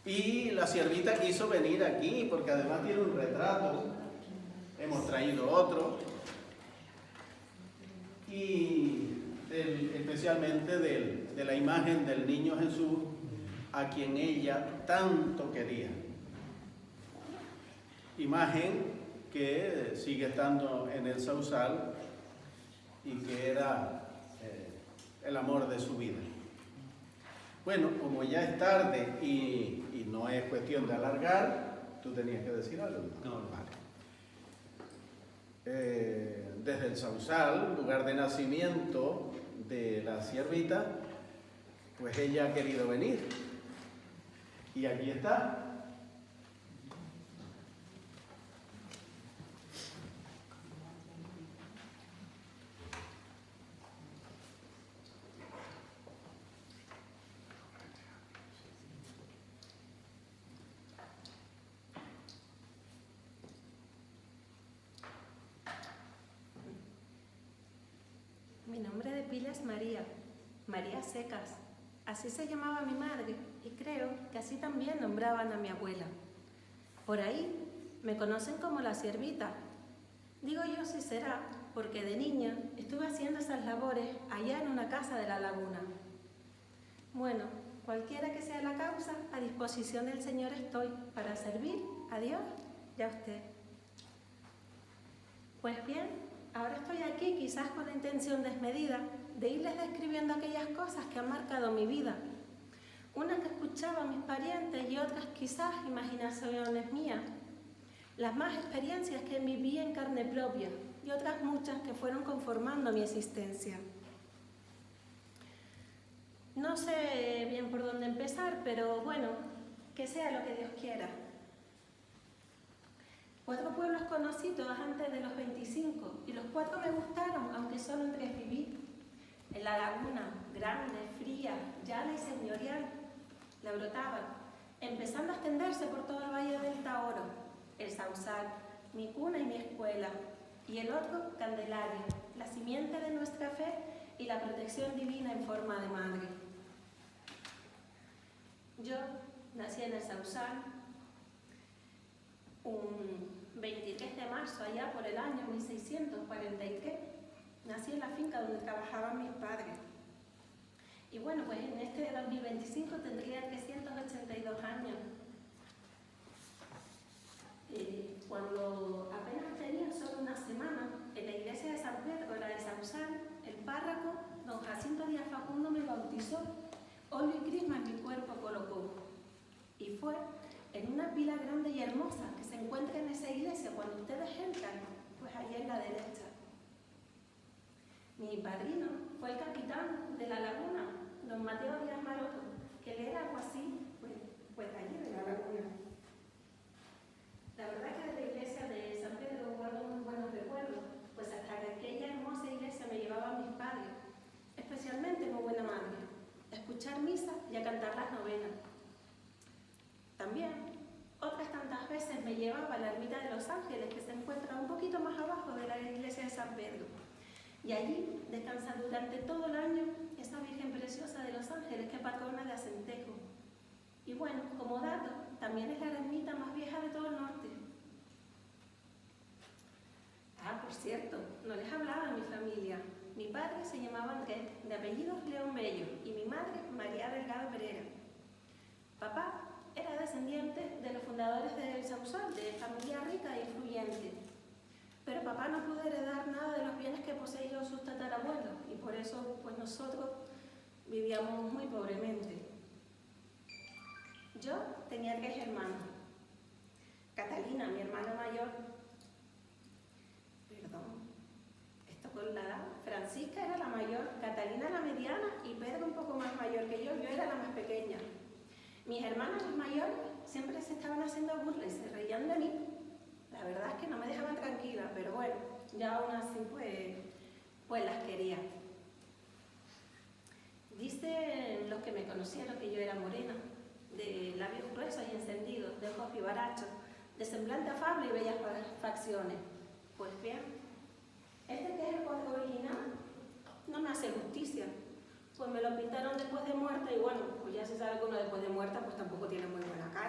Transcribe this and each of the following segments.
Y la siervita quiso venir aquí porque además tiene un retrato. Hemos traído otro. Y especialmente de la imagen del niño Jesús a quien ella tanto quería. Imagen que sigue estando en el sausal y que era el amor de su vida. Bueno, como ya es tarde y no es cuestión de alargar, tú tenías que decir algo. No, vale. Desde el sausal, lugar de nacimiento de la siervita, pues ella ha querido venir. Y aquí está. Mi nombre de pila es María, María Secas. Así se llamaba mi madre y creo que así también nombraban a mi abuela. Por ahí me conocen como la siervita. Digo yo si será porque de niña estuve haciendo esas labores allá en una casa de la laguna. Bueno, cualquiera que sea la causa, a disposición del Señor estoy para servir a Dios y a usted. Pues bien, ahora estoy aquí quizás con la intención desmedida de irles describiendo aquellas cosas que han marcado mi vida. Unas que escuchaba a mis parientes y otras quizás imaginaciones mías. Las más experiencias que viví en carne propia y otras muchas que fueron conformando mi existencia. No sé bien por dónde empezar, pero bueno, que sea lo que Dios quiera. 4 pueblos conocí todos antes de los 25 y los 4 me gustaron, aunque solo en 3 viví. En la laguna, grande, fría, llana y señorial, la brotaban, empezando a extenderse por todo el valle del Taoro, el sausal, mi cuna y mi escuela, y el otro, Candelaria, la simiente de nuestra fe y la protección divina en forma de madre. Yo nací en el sausal un 23 de marzo, allá por el año 1643, nací en la finca donde trabajaban mis padres. Y bueno, pues en este 2025 tendría 382 años. Cuando apenas tenía solo una semana, en la iglesia de San Pedro, la de Sausal, el párroco, don Jacinto Díaz Facundo, me bautizó. Óleo y crisma en mi cuerpo colocó. Y fue en una pila grande y hermosa que se encuentra en esa iglesia cuando ustedes entran, pues allí en la derecha. Mi padrino fue el capitán de la laguna, don Mateo Díaz Maroto, que él era algo así, pues allí de la laguna. La verdad que de la iglesia de San Pedro guardo muy buenos recuerdos, pues hasta que aquella hermosa iglesia me llevaban mis padres, especialmente mi buena madre, a escuchar misa y a cantar las novenas. También, otras tantas veces me llevaba a la ermita de los Ángeles, que se encuentra un poquito más abajo de la iglesia de San Pedro. Y allí descansa durante todo el año esa Virgen preciosa de los Ángeles, que es patrona de Acentejo. Y bueno, como dato, también es la ermita más vieja de todo el norte. Ah, por cierto, no les hablaba a mi familia. Mi padre se llamaba Andrés, de apellidos León Bello, y mi madre María Delgado Pereira. Papá era descendiente de los fundadores del Sausal, de familia rica e influyente. Pero papá no pudo heredar nada de los bienes que poseían sus tatarabuelos, y por eso pues nosotros vivíamos muy pobremente. Yo tenía 3 hermanos. Catalina, mi hermana mayor, esto con la edad, Francisca era la mayor, Catalina la mediana y Pedro un poco más mayor que yo era la más pequeña. Mis hermanas las mayores siempre se estaban haciendo burlas, se reían de mí. La verdad es que no me dejaban tranquila, pero bueno, ya aún así pues las quería. Dicen los que me conocieron que yo era morena, de labios gruesos y encendidos, de ojos vivarachos, de semblante afable y bellas facciones. Pues bien, este que es el cuadro original no me hace justicia, pues me lo pintaron después de muerta y bueno, pues ya se sabe que uno después de muerta pues tampoco tiene muy buena cara.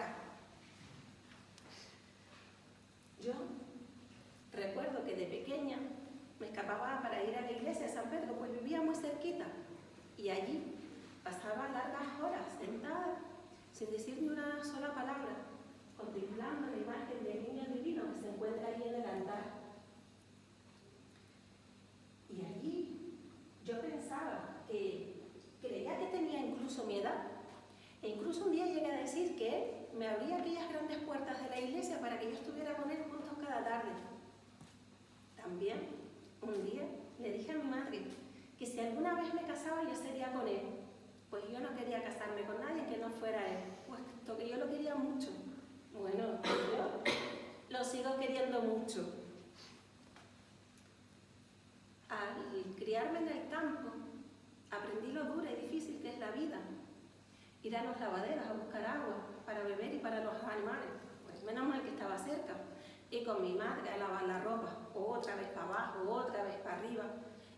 sin decir ni una sola palabra, contemplando la imagen del niño divino que se encuentra ahí en el altar. Y allí yo pensaba que creía que tenía incluso mi edad, e incluso un día llegué a decir que él me abría aquellas grandes puertas de la iglesia para que yo estuviera con él juntos cada tarde. También un día le dije a mi madre que si alguna vez me casaba yo sería con él, pues yo no quería casarme con nadie que no fuera él, puesto que yo lo quería mucho. Bueno, yo lo sigo queriendo mucho. Al criarme en el campo, aprendí lo dura y difícil que es la vida. Ir a los lavaderos a buscar agua para beber y para los animales, pues menos mal que estaba cerca. Y con mi madre a lavar la ropa, otra vez para abajo, otra vez para arriba.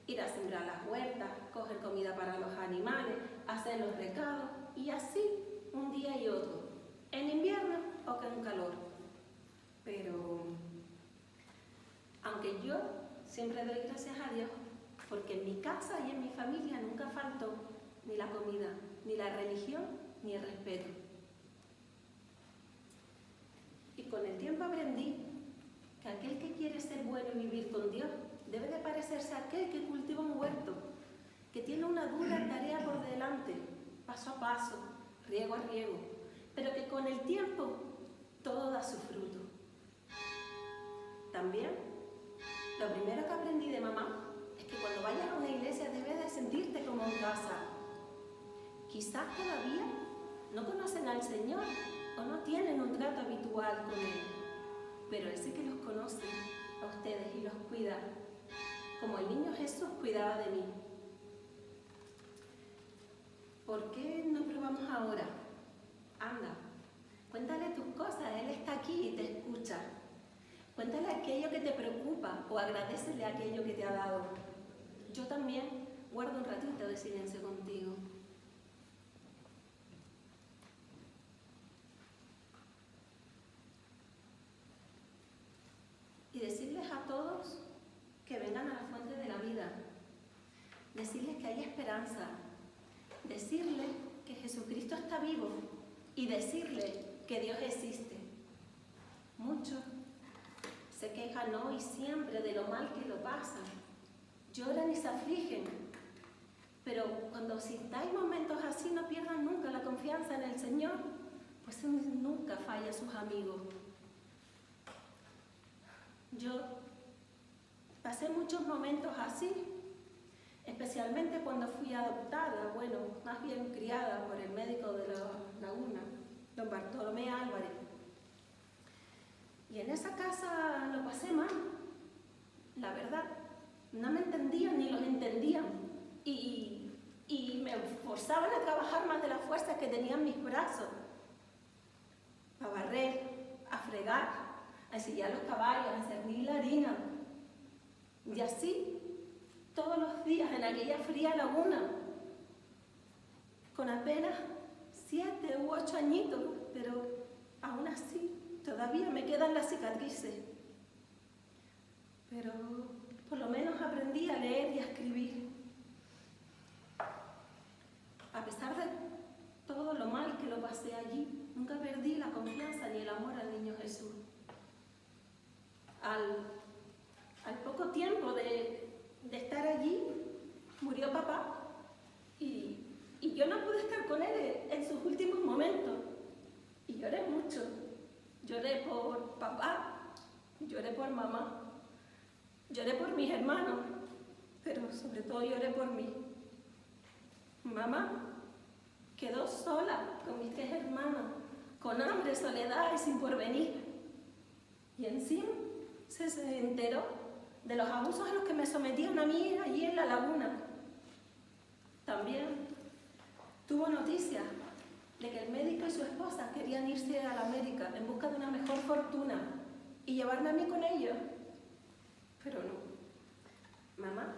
Ir a sembrar las huertas, coger comida para los animales, hacer los recados y así un día y otro, en invierno o en calor. Pero aunque yo siempre doy gracias a Dios, porque en mi casa y en mi familia nunca faltó ni la comida, ni la religión, ni el respeto. Y con el tiempo aprendí que aquel que quiere ser bueno y vivir con Dios debe de parecerse a aquel que cultiva un huerto, que tiene una dura tarea por delante, paso a paso, riego a riego, pero que con el tiempo todo da su fruto. También, lo primero que aprendí de mamá es que cuando vayas a una iglesia debes de sentirte como en casa. Quizás todavía no conocen al Señor o no tienen un trato habitual con Él, pero Él sí que los conoce a ustedes y los cuida, como el niño Jesús cuidaba de mí. ¿Por qué no probamos ahora? Anda, cuéntale tus cosas, Él está aquí y te escucha. Cuéntale aquello que te preocupa o agradécele aquello que te ha dado. Yo también guardo un ratito de silencio contigo. Y decirles a todos que vengan a la fuente de la vida. Decirles que hay esperanza. Decirles que Jesucristo está vivo y decirles que Dios existe. Muchos se quejan hoy siempre de lo mal que lo pasan. Lloran y se afligen. Pero cuando sintáis momentos así, no pierdan nunca la confianza en el Señor, pues Él nunca falla a sus amigos. Yo pasé muchos momentos así, especialmente cuando fui adoptada, bueno, más bien criada por el médico de la Laguna, don Bartolomé Álvarez. Y en esa casa lo pasé mal, la verdad. No me entendían ni los entendían. Y me forzaban a trabajar más de las fuerzas que tenían mis brazos. A barrer, a fregar, a ensillar los caballos, a cernir la harina. Y así, todos los días en aquella fría laguna, con apenas 7 u 8 añitos, pero aún así todavía me quedan las cicatrices. Pero por lo menos aprendí a leer y a escribir. A pesar de todo lo mal que lo pasé allí, nunca perdí la confianza ni el amor al niño Jesús. Al poco tiempo de estar allí, murió papá y yo no pude estar con él en sus últimos momentos. Y lloré mucho. Lloré por papá, lloré por mamá, lloré por mis hermanos, pero sobre todo lloré por mí. Mamá quedó sola con mis 3 hermanos, con hambre, soledad y sin porvenir. Y encima se enteró de los abusos a los que me sometían a mí allí en la laguna. También tuvo noticias de que el médico y su esposa querían irse a la América en busca de una mejor fortuna y llevarme a mí con ellos. Pero no. Mamá,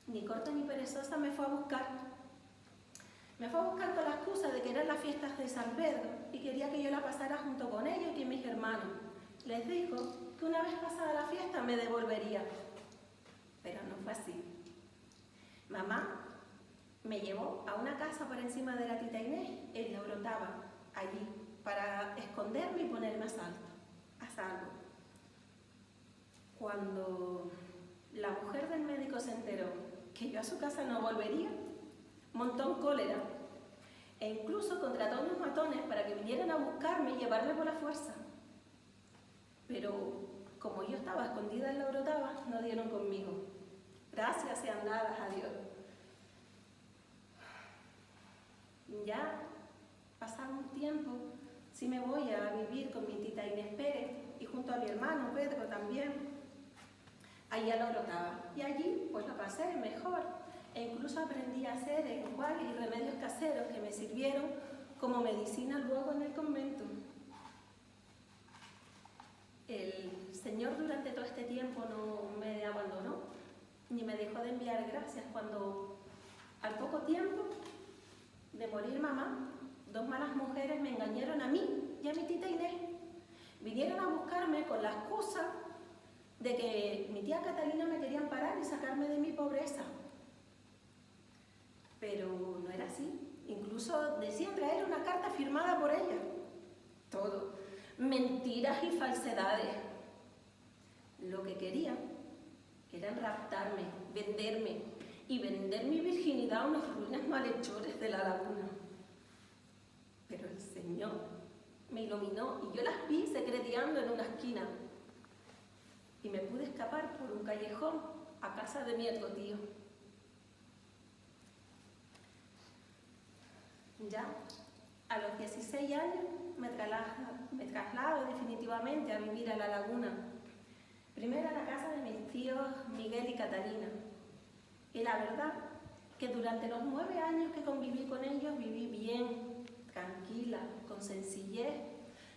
ni corta ni perezosa, me fue a buscar. Me fue a buscar con la excusa de que eran las fiestas de San Pedro y quería que yo la pasara junto con ellos y mis hermanos. Les dijo que una vez pasada la fiesta me devolvería. Pero no fue así. Mamá me llevó a una casa por encima de la Tita Inés, en la Orotava, allí para esconderme y ponerme a salvo. Cuando la mujer del médico se enteró que yo a su casa no volvería, montó en cólera e incluso contrató a unos matones para que vinieran a buscarme y llevarme por la fuerza. Pero como yo estaba escondida en la orotava, no dieron conmigo. Gracias sean dadas a Dios. Ya pasado un tiempo, sí me voy a vivir con mi tita Inés Pérez y junto a mi hermano Pedro también, allí a la orotava. Y allí pues lo pasé mejor e incluso aprendí a hacer enjuagues y remedios caseros que me sirvieron como medicina luego en el convento. El Señor durante todo este tiempo no me abandonó, ni me dejó de enviar gracias cuando al poco tiempo de morir mamá, 2 malas mujeres me engañaron a mí y a mi tita Inés. Vinieron a buscarme con la excusa de que mi tía Catalina me quería amparar y sacarme de mi pobreza. Pero no era así. Incluso decían traer una carta firmada por ella. Todo. Mentiras y falsedades. Lo que querían era raptarme, venderme y vender mi virginidad a unos ruines malhechores de la laguna. Pero el Señor me iluminó y yo las vi secreteando en una esquina. Y me pude escapar por un callejón a casa de mi otro tío. Ya a los 16 años me traslado definitivamente a vivir a la laguna. Primero a la casa de mis tíos Miguel y Catalina. Y la verdad que durante los 9 años que conviví con ellos viví bien, tranquila, con sencillez,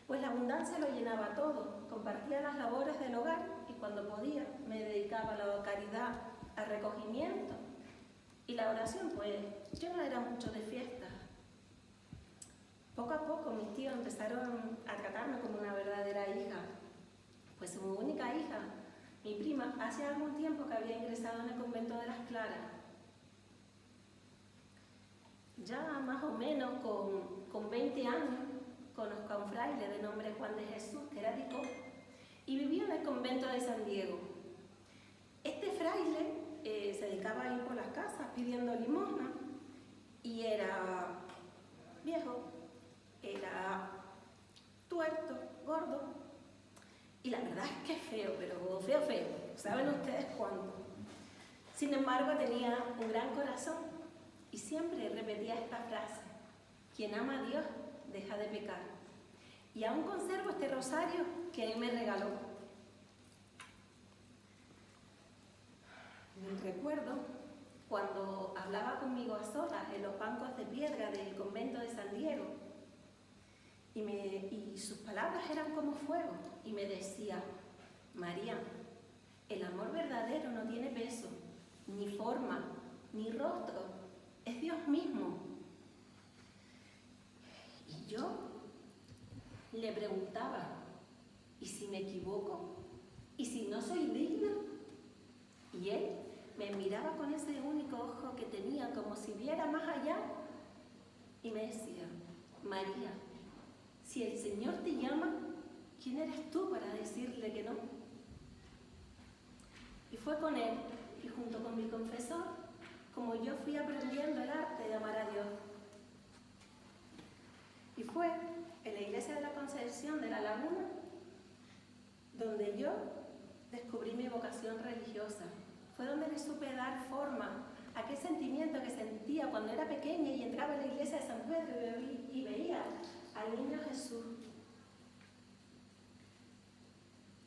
pues la abundancia lo llenaba todo. Compartía las labores del hogar y cuando podía me dedicaba a la caridad, al recogimiento y la oración, pues yo no era mucho de fiestas. Poco a poco mis tíos empezaron a tratarme como una verdadera hija. Pues su única hija, mi prima, hacía algún tiempo que había ingresado en el convento de las Claras. Ya más o menos con 20 años conozco a un fraile de nombre Juan de Jesús, que era rico, y vivía en el convento de San Diego. Este fraile se dedicaba a ir por las casas pidiendo limosna y era viejo, era tuerto, gordo, y la verdad es que feo, pero feo, feo. ¿Saben ustedes cuánto? Sin embargo, tenía un gran corazón y siempre repetía esta frase: quien ama a Dios, deja de pecar. Y aún conservo este rosario que él me regaló. Recuerdo cuando hablaba conmigo a solas en los bancos de piedra del convento de San Diego, y sus palabras eran como fuego, y me decía: María, el amor verdadero no tiene peso, ni forma, ni rostro, es Dios mismo. Y yo le preguntaba: ¿y si me equivoco? ¿Y si no soy digna? Y él me miraba con ese único ojo que tenía, como si viera más allá, y me decía: María, si el Señor te llama, ¿quién eres tú para decirle que no? Y fue con él, y junto con mi confesor, como yo fui aprendiendo el arte de amar a Dios. Y fue en la iglesia de la Concepción de la Laguna donde yo descubrí mi vocación religiosa. Fue donde le supe dar forma a aquel sentimiento que sentía cuando era pequeña y entraba en la iglesia de San Pedro y veía al niño Jesús.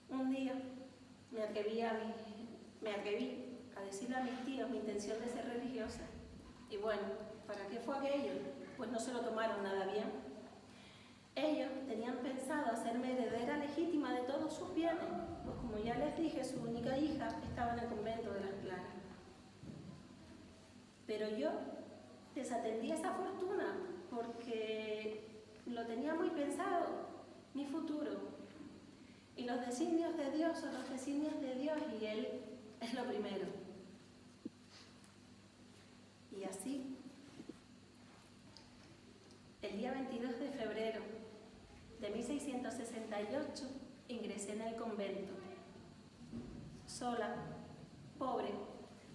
Un día me atreví a decirle a mis tíos mi intención de ser religiosa. Y bueno, ¿para qué fue aquello? Pues no se lo tomaron nada bien. Ellos tenían pensado hacerme heredera legítima de todos sus bienes, pues como ya les dije, su única hija estaba en el convento de las Claras. Pero yo desatendí esa fortuna porque lo tenía muy pensado, mi futuro. Y los designios de Dios son los designios de Dios y Él es lo primero. Y así, el día 22 de febrero 1668 ingresé en el convento, sola, pobre,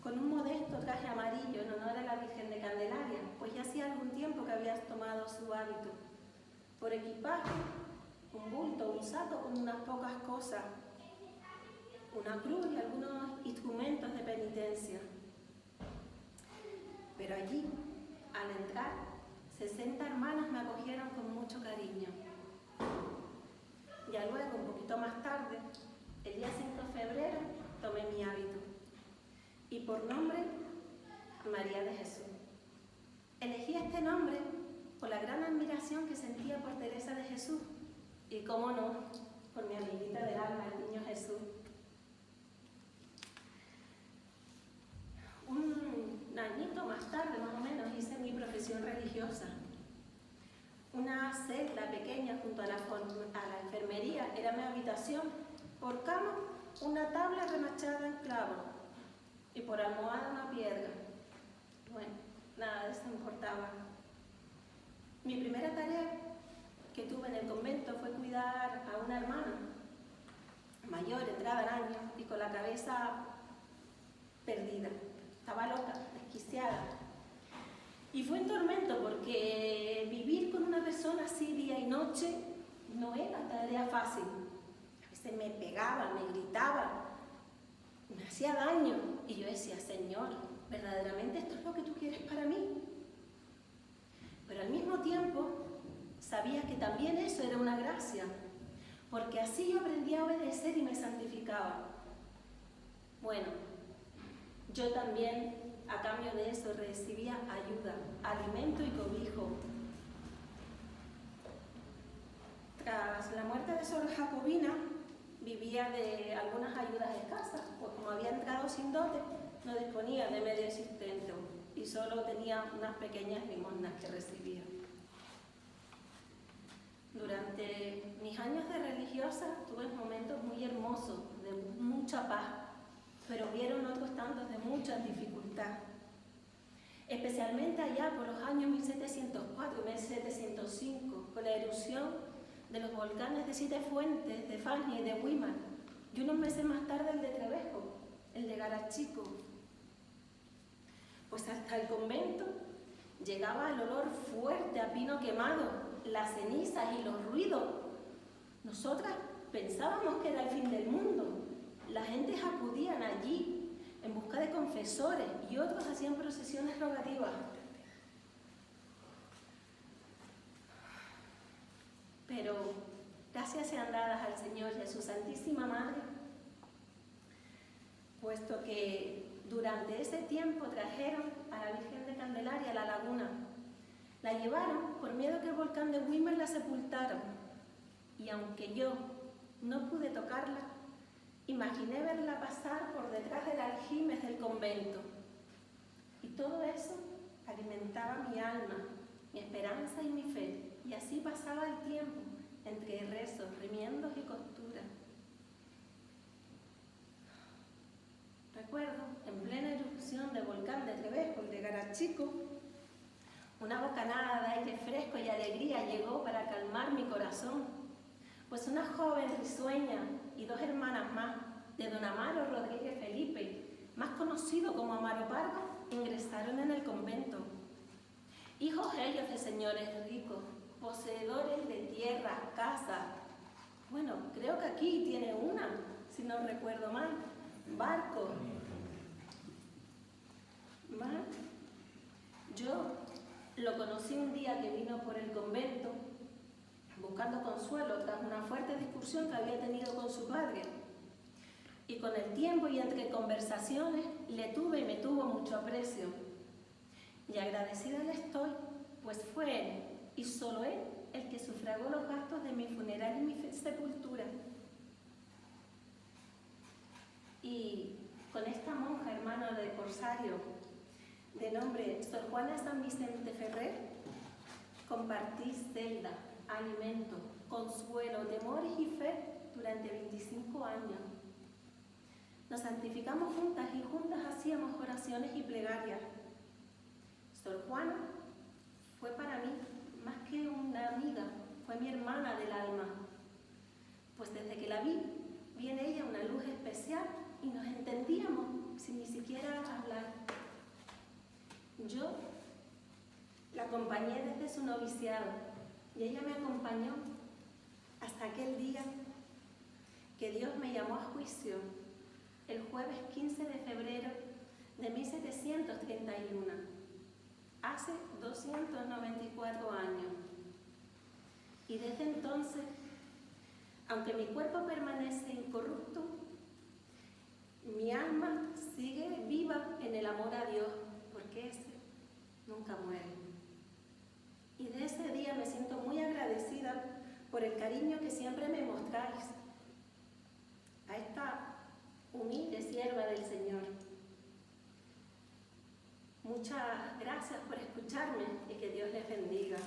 con un modesto traje amarillo en honor a la Virgen de Candelaria, pues ya hacía algún tiempo que había tomado su hábito. Por equipaje, un bulto, un saco con unas pocas cosas, una cruz y algunos instrumentos de penitencia. Pero allí, al entrar, 60 hermanas me acogieron con mucho cariño. Ya luego, un poquito más tarde, el día 5 de febrero, tomé mi hábito. Y por nombre, María de Jesús. Elegí este nombre por la gran admiración que sentía por Teresa de Jesús y, cómo no, por mi amiguita del alma, el niño Jesús. Un añito más tarde, más o menos, hice mi profesión religiosa. Una celda pequeña junto a la enfermería era mi habitación. Por cama, una tabla remachada en clavo y por almohada una piedra. Bueno, nada de eso importaba. Mi primera tarea que tuve en el convento fue cuidar a una hermana mayor, entrada en años y con la cabeza perdida. Estaba loca, desquiciada. Y fue un tormento porque vivir con una persona así día y noche no era tarea fácil. A veces me pegaba, me gritaba, me hacía daño. Y yo decía, Señor, ¿verdaderamente esto es lo que tú quieres para mí? Pero al mismo tiempo sabía que también eso era una gracia, porque así yo aprendí a obedecer y me santificaba. Bueno, yo también, a cambio de eso, recibía ayuda, alimento y cobijo. Tras la muerte de Sor Jacobina, vivía de algunas ayudas escasas, pues como había entrado sin dote, no disponía de medio existente y solo tenía unas pequeñas limosnas que recibía. Durante mis años de religiosa tuve momentos muy hermosos, de mucha paz, pero hubieron otros tantos de mucha dificultad. Especialmente allá por los años 1704 y 1705, con la erupción de los volcanes de Siete Fuentes, de Fania y de Huímar, y unos meses más tarde el de Trevejo, el de Garachico. Pues hasta el convento llegaba el olor fuerte a pino quemado, las cenizas y los ruidos. Nosotras pensábamos que era el fin del mundo. Las gentes acudían allí en busca de confesores y otros hacían procesiones rogativas. Pero gracias sean dadas al Señor y a su Santísima Madre, puesto que durante ese tiempo trajeron a la Virgen de Candelaria a la laguna. La llevaron por miedo que el volcán de Huímar la sepultara. Y aunque yo no pude tocarla, imaginé verla pasar por detrás del aljimes del convento. Y todo eso alimentaba mi alma, mi esperanza y mi fe. Y así pasaba el tiempo, entre rezos, remiendos y costuras. Recuerdo, en plena erupción del volcán de Trevejo, el de Garachico, una bocanada de aire fresco y alegría llegó para calmar mi corazón, pues una joven risueña y dos hermanas más, de don Amaro Rodríguez Felipe, más conocido como Amaro Parga, ingresaron en el convento. Hijos ellos de señores ricos, poseedores de tierra, casa. Bueno, creo que aquí tiene una, si no recuerdo mal, barco. ¿Vale? Yo lo conocí un día que vino por el convento buscando consuelo tras una fuerte discusión que había tenido con su padre. Y con el tiempo y entre conversaciones le tuve y me tuvo mucho aprecio. Y agradecida le estoy, pues fue él, y solo él, el que sufragó los gastos de mi funeral y mi sepultura. Y con esta monja, hermana de Corsario, de nombre Sor Juana San Vicente Ferrer, compartí celda, alimento, consuelo, temores y fe durante 25 años. Nos santificamos juntas y juntas hacíamos oraciones y plegarias. Sor Juana fue para mí más que una amiga, fue mi hermana del alma. Pues desde que la vi en ella una luz especial y nos entendíamos sin ni siquiera hablar. Yo la acompañé desde su noviciado y ella me acompañó hasta aquel día que Dios me llamó a juicio, el jueves 15 de febrero de 1731, hace 294 años. Y desde entonces, aunque mi cuerpo permanece incorrupto, mi alma sigue viva en el amor a Dios, porque ese nunca muere. Y de ese día me siento muy agradecida por el cariño que siempre me mostráis a esta humilde sierva del Señor. Muchas gracias por escucharme y que Dios les bendiga.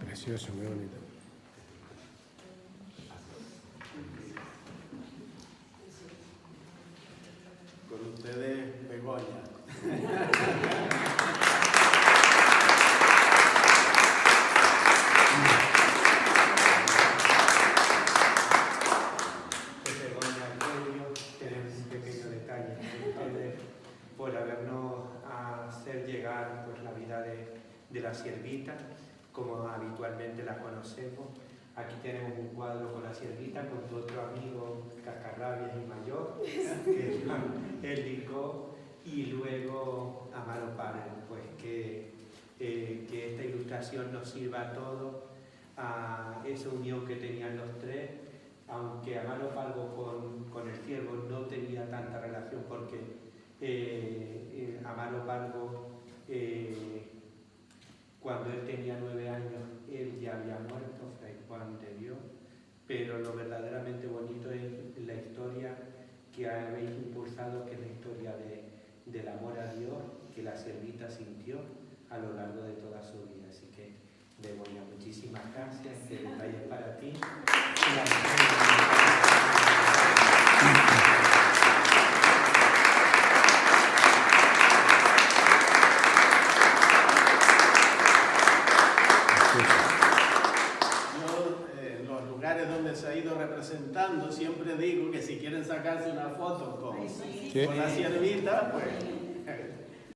Precioso, muy bonito. Con ustedes, Begoña. Tenemos un pequeño detalle por habernos hacer llegar pues, la vida de la siervita, como habitualmente la conocemos. Aquí tenemos un cuadro con la siervita, con tu otro amigo Cascarrabias y Mayor, que es el Licó, y luego Amaro Pargo, pues que esta ilustración nos sirva a todos, a esa unión que tenían los tres, aunque Amaro Pargo con el ciervo no tenía tanta relación, porque Amaro Pargo, cuando él tenía 9 años, él ya había muerto, Fray Juan de Dios, pero lo verdaderamente bonito es la historia que habéis impulsado, que es la historia del amor a Dios que la siervita sintió a lo largo de toda su vida. Así que, Begoña, muchísimas gracias, este detalle es para ti. Donde se ha ido representando, siempre digo que si quieren sacarse una foto con la siervita, pues